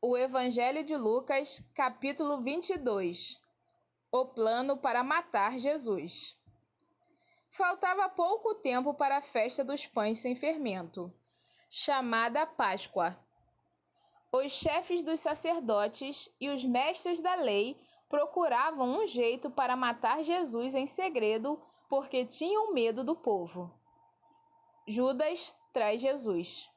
O Evangelho de Lucas, capítulo 22. O plano para matar Jesus. Faltava pouco tempo para a festa dos pães sem fermento, chamada Páscoa. Os chefes dos sacerdotes e os mestres da lei procuravam um jeito para matar Jesus em segredo, porque tinham medo do povo. Judas traz Jesus.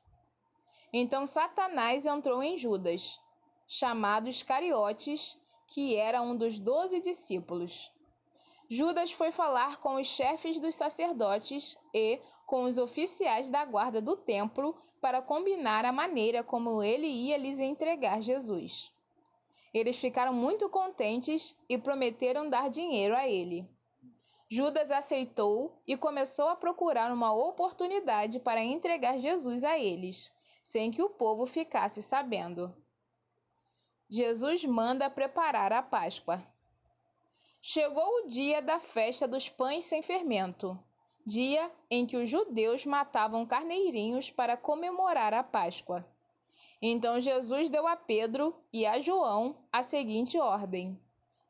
Então Satanás entrou em Judas, chamado Iscariotes, que era um dos 12 discípulos. Judas foi falar com os chefes dos sacerdotes e com os oficiais da guarda do templo para combinar a maneira como ele ia lhes entregar Jesus. Eles ficaram muito contentes e prometeram dar dinheiro a ele. Judas aceitou e começou a procurar uma oportunidade para entregar Jesus a eles, sem que o povo ficasse sabendo. Jesus manda preparar a Páscoa. Chegou o dia da festa dos pães sem fermento, dia em que os judeus matavam carneirinhos para comemorar a Páscoa. Então Jesus deu a Pedro e a João a seguinte ordem: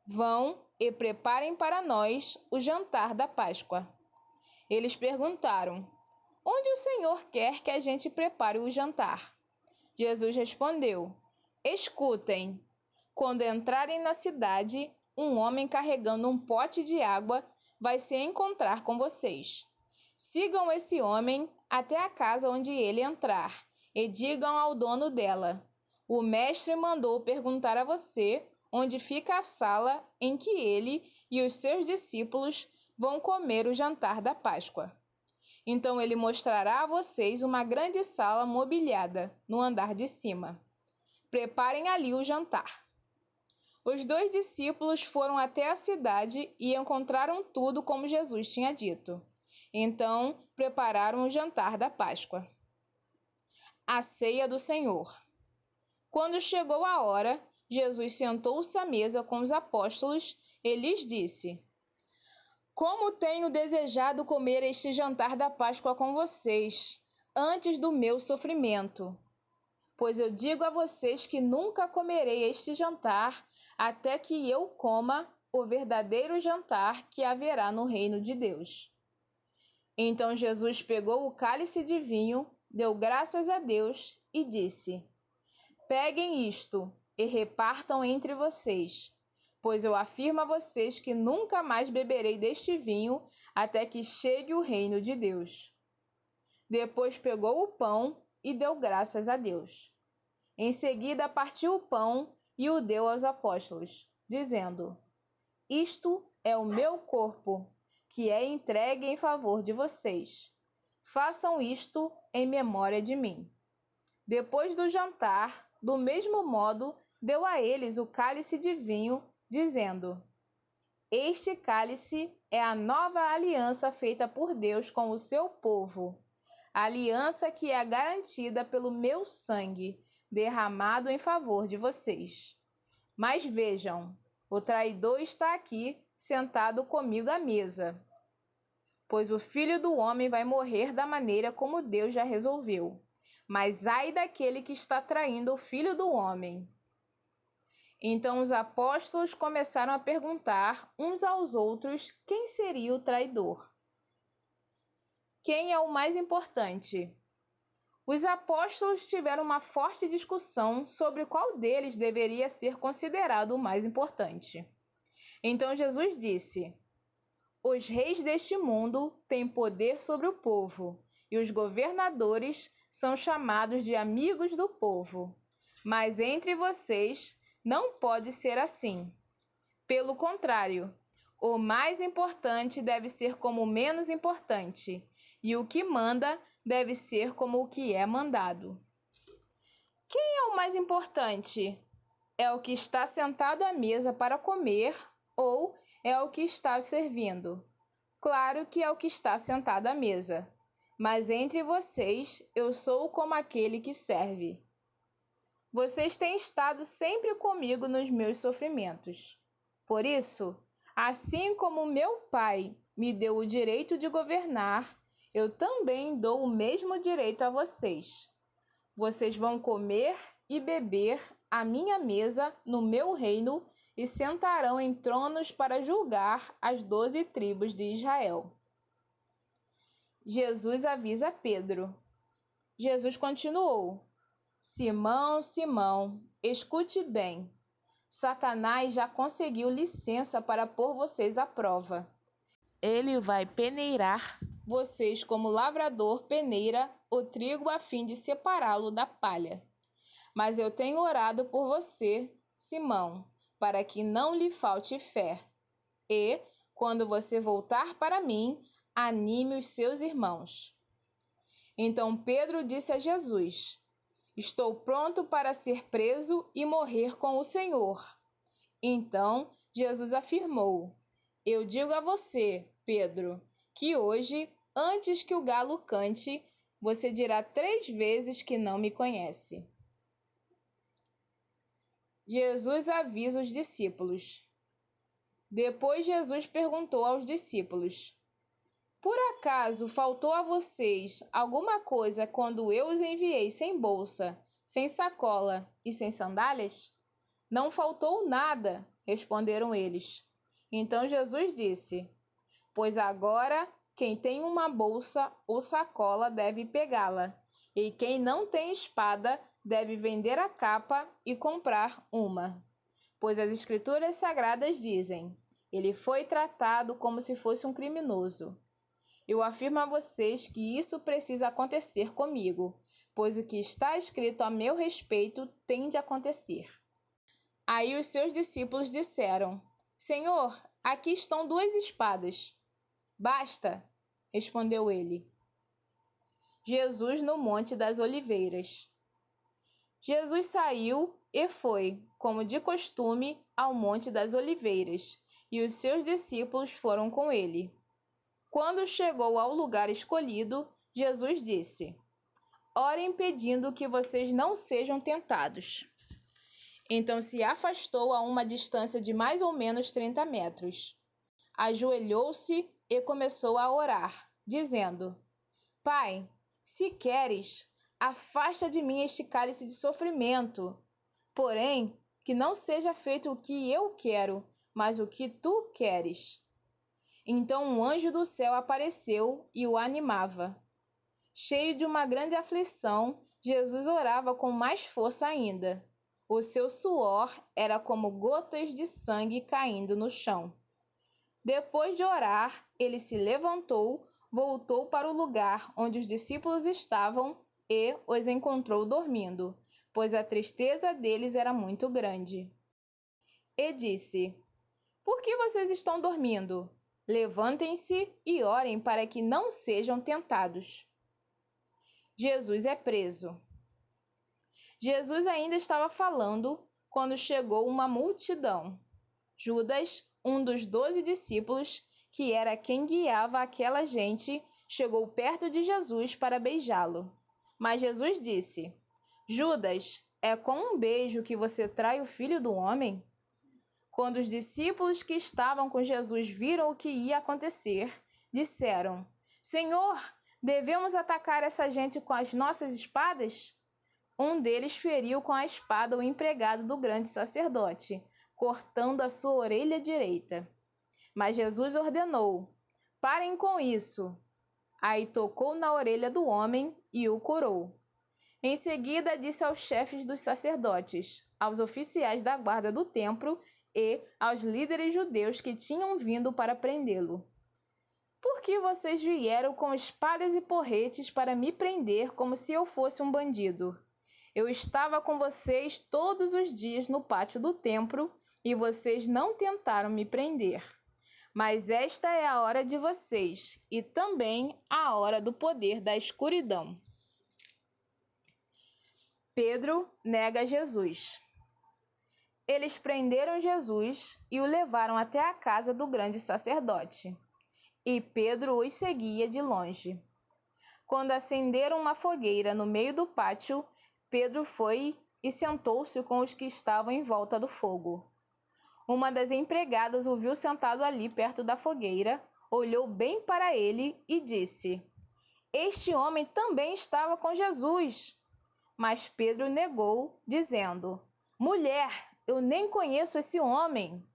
vão e preparem para nós o jantar da Páscoa. Eles perguntaram: onde o Senhor quer que a gente prepare o jantar? Jesus respondeu: escutem, quando entrarem na cidade, um homem carregando um pote de água vai se encontrar com vocês. Sigam esse homem até a casa onde ele entrar e digam ao dono dela: o mestre mandou perguntar a você onde fica a sala em que ele e os seus discípulos vão comer o jantar da Páscoa. Então ele mostrará a vocês uma grande sala mobiliada no andar de cima. Preparem ali o jantar. Os 2 discípulos foram até a cidade e encontraram tudo como Jesus tinha dito. Então prepararam o jantar da Páscoa. A ceia do Senhor. Quando chegou a hora, Jesus sentou-se à mesa com os apóstolos e lhes disse: como tenho desejado comer este jantar da Páscoa com vocês, antes do meu sofrimento. Pois eu digo a vocês que nunca comerei este jantar até que eu coma o verdadeiro jantar que haverá no reino de Deus. Então Jesus pegou o cálice de vinho, deu graças a Deus e disse: peguem isto e repartam entre vocês, pois eu afirmo a vocês que nunca mais beberei deste vinho até que chegue o reino de Deus. Depois pegou o pão e deu graças a Deus. Em seguida partiu o pão e o deu aos apóstolos, dizendo: isto é o meu corpo, que é entregue em favor de vocês. Façam isto em memória de mim. Depois do jantar, do mesmo modo, deu a eles o cálice de vinho, dizendo: este cálice é a nova aliança feita por Deus com o seu povo, a aliança que é garantida pelo meu sangue, derramado em favor de vocês. Mas vejam, o traidor está aqui, sentado comigo à mesa. Pois o Filho do Homem vai morrer da maneira como Deus já resolveu. Mas ai daquele que está traindo o Filho do Homem. Então os apóstolos começaram a perguntar uns aos outros quem seria o traidor. Quem é o mais importante? Os apóstolos tiveram uma forte discussão sobre qual deles deveria ser considerado o mais importante. Então Jesus disse: os reis deste mundo têm poder sobre o povo, e os governadores são chamados de amigos do povo. Mas entre vocês não pode ser assim. Pelo contrário, o mais importante deve ser como o menos importante, e o que manda deve ser como o que é mandado. Quem é o mais importante? É o que está sentado à mesa para comer ou é o que está servindo? Claro que é o que está sentado à mesa. Mas entre vocês eu sou como aquele que serve. Vocês têm estado sempre comigo nos meus sofrimentos. Por isso, assim como meu Pai me deu o direito de governar, eu também dou o mesmo direito a vocês. Vocês vão comer e beber à minha mesa no meu reino e sentarão em tronos para julgar as 12 tribos de Israel. Jesus avisa Pedro. Jesus continuou: Simão, Simão, escute bem. Satanás já conseguiu licença para pôr vocês à prova. Ele vai peneirar vocês como lavrador peneira o trigo a fim de separá-lo da palha. Mas eu tenho orado por você, Simão, para que não lhe falte fé. E, quando você voltar para mim, anime os seus irmãos. Então Pedro disse a Jesus: Estou pronto para ser preso e morrer com o Senhor. Então Jesus afirmou: Eu digo a você, Pedro, que hoje, antes que o galo cante, você dirá 3 vezes que não me conhece. Jesus avisa os discípulos. Depois Jesus perguntou aos discípulos: Por acaso faltou a vocês alguma coisa quando eu os enviei sem bolsa, sem sacola e sem sandálias? Não faltou nada, responderam eles. Então Jesus disse: Pois agora quem tem uma bolsa ou sacola deve pegá-la, e quem não tem espada deve vender a capa e comprar uma. Pois as Escrituras Sagradas dizem: Ele foi tratado como se fosse um criminoso. Eu afirmo a vocês que isso precisa acontecer comigo, pois o que está escrito a meu respeito tem de acontecer. Aí os seus discípulos disseram: Senhor, aqui estão 2 espadas. Basta, respondeu ele. Jesus no Monte das Oliveiras. Jesus saiu e foi, como de costume, ao Monte das Oliveiras, e os seus discípulos foram com ele. Quando chegou ao lugar escolhido, Jesus disse: Orem pedindo que vocês não sejam tentados. Então se afastou a uma distância de mais ou menos 30 metros. Ajoelhou-se e começou a orar, dizendo: Pai, se queres, afasta de mim este cálice de sofrimento. Porém, que não seja feito o que eu quero, mas o que tu queres. Então um anjo do céu apareceu e o animava. Cheio de uma grande aflição, Jesus orava com mais força ainda. O seu suor era como gotas de sangue caindo no chão. Depois de orar, ele se levantou, voltou para o lugar onde os discípulos estavam e os encontrou dormindo, pois a tristeza deles era muito grande. E disse: Por que vocês estão dormindo? Levantem-se e orem para que não sejam tentados. Jesus é preso. Jesus ainda estava falando quando chegou uma multidão. Judas, um dos 12 discípulos, que era quem guiava aquela gente, chegou perto de Jesus para beijá-lo. Mas Jesus disse: Judas, é com um beijo que você trai o Filho do Homem? Quando os discípulos que estavam com Jesus viram o que ia acontecer, disseram: Senhor, devemos atacar essa gente com as nossas espadas? Um deles feriu com a espada o empregado do grande sacerdote, cortando a sua orelha direita. Mas Jesus ordenou: Parem com isso. Aí tocou na orelha do homem e o curou. Em seguida disse aos chefes dos sacerdotes, aos oficiais da guarda do templo e aos líderes judeus que tinham vindo para prendê-lo: Por que vocês vieram com espadas e porretes para me prender como se eu fosse um bandido? Eu estava com vocês todos os dias no pátio do templo e vocês não tentaram me prender. Mas esta é a hora de vocês e também a hora do poder da escuridão. Pedro nega Jesus. Eles prenderam Jesus e o levaram até a casa do grande sacerdote. E Pedro os seguia de longe. Quando acenderam uma fogueira no meio do pátio, Pedro foi e sentou-se com os que estavam em volta do fogo. Uma das empregadas o viu sentado ali perto da fogueira, olhou bem para ele e disse: Este homem também estava com Jesus. Mas Pedro negou, dizendo: Mulher, eu nem conheço esse homem.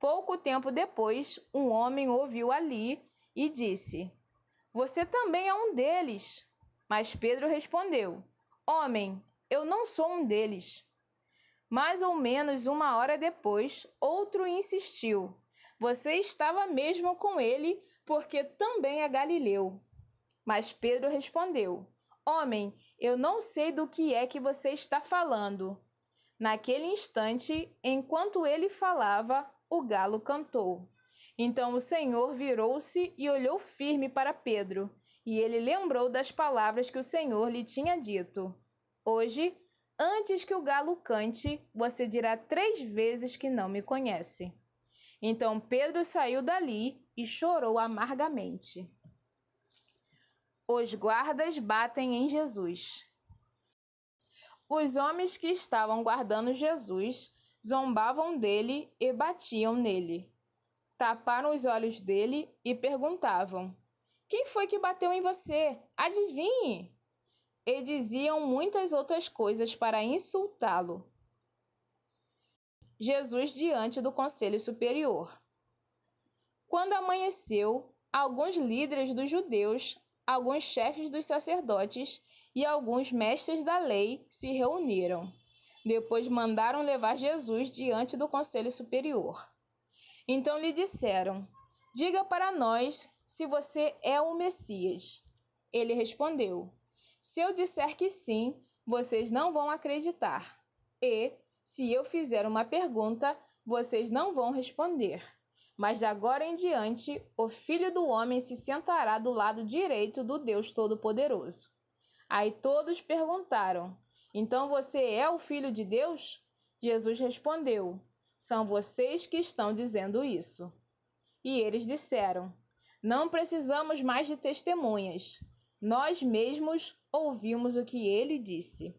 Pouco tempo depois, um homem o viu ali e disse: Você também é um deles. Mas Pedro respondeu: Homem, eu não sou um deles. Mais ou menos 1 hora depois, outro insistiu: Você estava mesmo com ele, porque também é galileu. Mas Pedro respondeu: Homem, eu não sei do que é que você está falando. Naquele instante, enquanto ele falava, o galo cantou. Então o Senhor virou-se e olhou firme para Pedro, e ele lembrou das palavras que o Senhor lhe tinha dito: Hoje, antes que o galo cante, você dirá 3 vezes que não me conhece. Então Pedro saiu dali e chorou amargamente. Os guardas batem em Jesus. Os homens que estavam guardando Jesus zombavam dele e batiam nele. Taparam os olhos dele e perguntavam: Quem foi que bateu em você? Adivinhe! E diziam muitas outras coisas para insultá-lo. Jesus diante do Conselho Superior. Quando amanheceu, alguns líderes dos judeus, alguns chefes dos sacerdotes e alguns mestres da lei se reuniram. Depois mandaram levar Jesus diante do Conselho Superior. Então lhe disseram: Diga para nós se você é o Messias. Ele respondeu: Se eu disser que sim, vocês não vão acreditar. E, se eu fizer uma pergunta, vocês não vão responder. Mas de agora em diante, o Filho do Homem se sentará do lado direito do Deus Todo-Poderoso. Aí todos perguntaram: Então você é o Filho de Deus? Jesus respondeu: São vocês que estão dizendo isso. E eles disseram: Não precisamos mais de testemunhas. Nós mesmos ouvimos o que ele disse.